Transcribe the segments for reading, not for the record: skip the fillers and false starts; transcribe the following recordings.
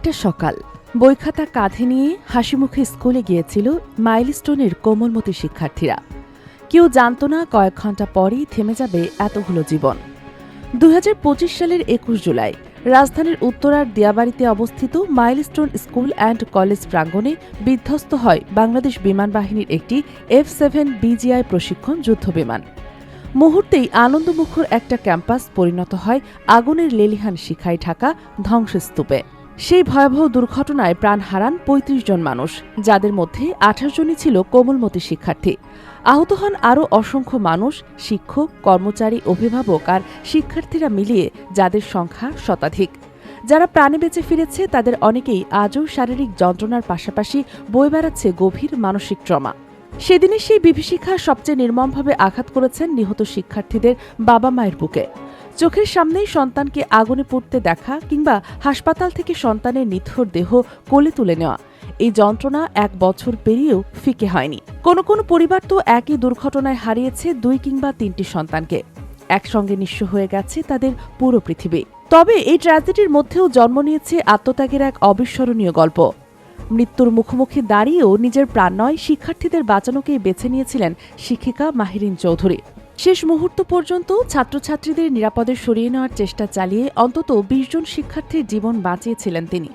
একটা সকাল বইখাতা কাঁধে নিয়ে হাসিমুখে স্কুলে গিয়েছিল মাইলস্টোনের কোমলমতি শিক্ষার্থীরা। কেউ জানত না কয়েক ঘণ্টা পরই থেমে যাবে এতগুলো জীবন। ২০২৫ সালের ২১ জুলাই রাজধানীর উত্তরার দিয়াবাড়িতে অবস্থিত মাইলস্টোন স্কুল অ্যান্ড কলেজ প্রাঙ্গণে বিধ্বস্ত হয় বাংলাদেশ বিমান বাহিনীর একটি F-7 BGI প্রশিক্ষণ যুদ্ধবিমান। মুহূর্তেই আনন্দমুখর একটা ক্যাম্পাস পরিণত হয় আগুনের লেলিহান শিখায় ঢাকা ধ্বংসস্তূপে। সেই ভয়াবহ দুর্ঘটনায় প্রাণ হারান ৩৫ জন মানুষ, যাদের মধ্যে ২৮ জনই ছিল কোমলমতি শিক্ষার্থী। আহত হন আরও অসংখ্য মানুষ, শিক্ষক, কর্মচারী, অভিভাবক আর শিক্ষার্থীরা মিলিয়ে যাদের সংখ্যা শতাধিক। যারা প্রাণে বেঁচে ফিরেছে তাদের অনেকেই আজও শারীরিক যন্ত্রণার পাশাপাশি বয়ে বেড়াচ্ছে গভীর মানসিক ট্রমা। সেদিনের সেই বিভীষিকা সবচেয়ে নির্মমভাবে আঘাত করেছেন নিহত শিক্ষার্থীদের বাবা মায়ের বুকে। চোখের সামনেই সন্তানকে আগুনে পুড়তে দেখা কিংবা হাসপাতাল থেকে সন্তানের নিথর দেহ কোলে তুলে নেওয়া, এই যন্ত্রণা ১ বছর পেরিয়েও ফিকে হয়নি। কোনো কোনো পরিবার তো একই দুর্ঘটনায় হারিয়েছে ২ কিংবা ৩টি সন্তানকে। একসঙ্গে নিঃস্ব হয়ে গেছে তাদের পুরো পৃথিবী। তবে এই ট্র্যাজেডির মধ্যেও জন্ম নিয়েছে আত্মত্যাগের এক অবিস্মরণীয় গল্প। মৃত্যুর মুখোমুখি দাঁড়িয়েও নিজের প্রাণ নয়, শিক্ষার্থীদের বাঁচানোকেই বেছে নিয়েছিলেন শিক্ষিকা মাহিরিন চৌধুরী। শেষ মুহূর্ত পর্যন্ত ছাত্রছাত্রীদের নিরাপদে সরিয়ে নেওয়ার চেষ্টা চালিয়ে অন্তত ২০ জন শিক্ষার্থীর জীবন বাঁচিয়েছিলেন তিনি।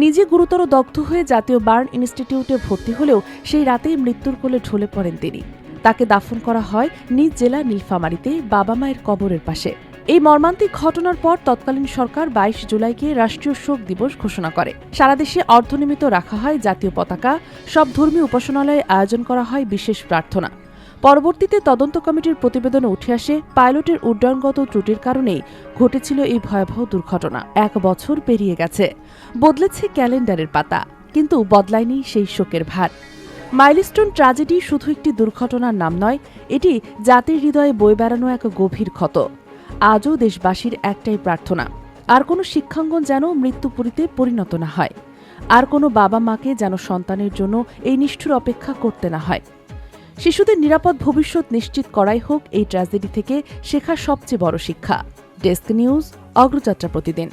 নিজে গুরুতর দগ্ধ হয়ে জাতীয় বার্ন ইনস্টিটিউটে ভর্তি হলেও সেই রাতেই মৃত্যুর কোলে ঢলে পড়েন তিনি। তাকে দাফন করা হয় নিজ জেলা নীলফামারীতে বাবা মায়ের কবরের পাশে। এই মর্মান্তিক ঘটনার পর তৎকালীন সরকার ২২ জুলাইকে রাষ্ট্রীয় শোক দিবস ঘোষণা করে। সারা দেশে অর্ধনির্মিত রাখা হয় জাতীয় পতাকা, সব ধর্মীয় উপাসনালয়ে আয়োজন করা হয় বিশেষ প্রার্থনা। পরবর্তীতে তদন্ত কমিটির প্রতিবেদনে উঠে আসে পাইলটের উড্ডয়নগত ত্রুটির কারণেই ঘটেছিল এই ভয়াবহ দুর্ঘটনা। ১ বছর পেরিয়ে গেছে, বদলেছে ক্যালেন্ডারের পাতা, কিন্তু বদলায়নি সেই শোকের ভার। মাইলস্টোন ট্র্যাজেডি শুধু একটি দুর্ঘটনার নাম নয়, এটি জাতির হৃদয়ে বয়ে বেড়ানো এক গভীর ক্ষত। আজও দেশবাসীর একটাই প্রার্থনা, আর কোনো শিক্ষাঙ্গন যেন মৃত্যুপুরীতে পরিণত না হয়, আর কোনো বাবা মাকে যেন সন্তানের জন্য এই নিষ্ঠুর অপেক্ষা করতে না হয়। শিশুদের নিরাপদ ভবিষ্যৎ নিশ্চিত করাই হোক এই ট্র্যাজেডি থেকে শেখা সবচেয়ে বড় শিক্ষা। ডেস্ক নিউজ, অগ্রযাত্রা প্রতিদিন।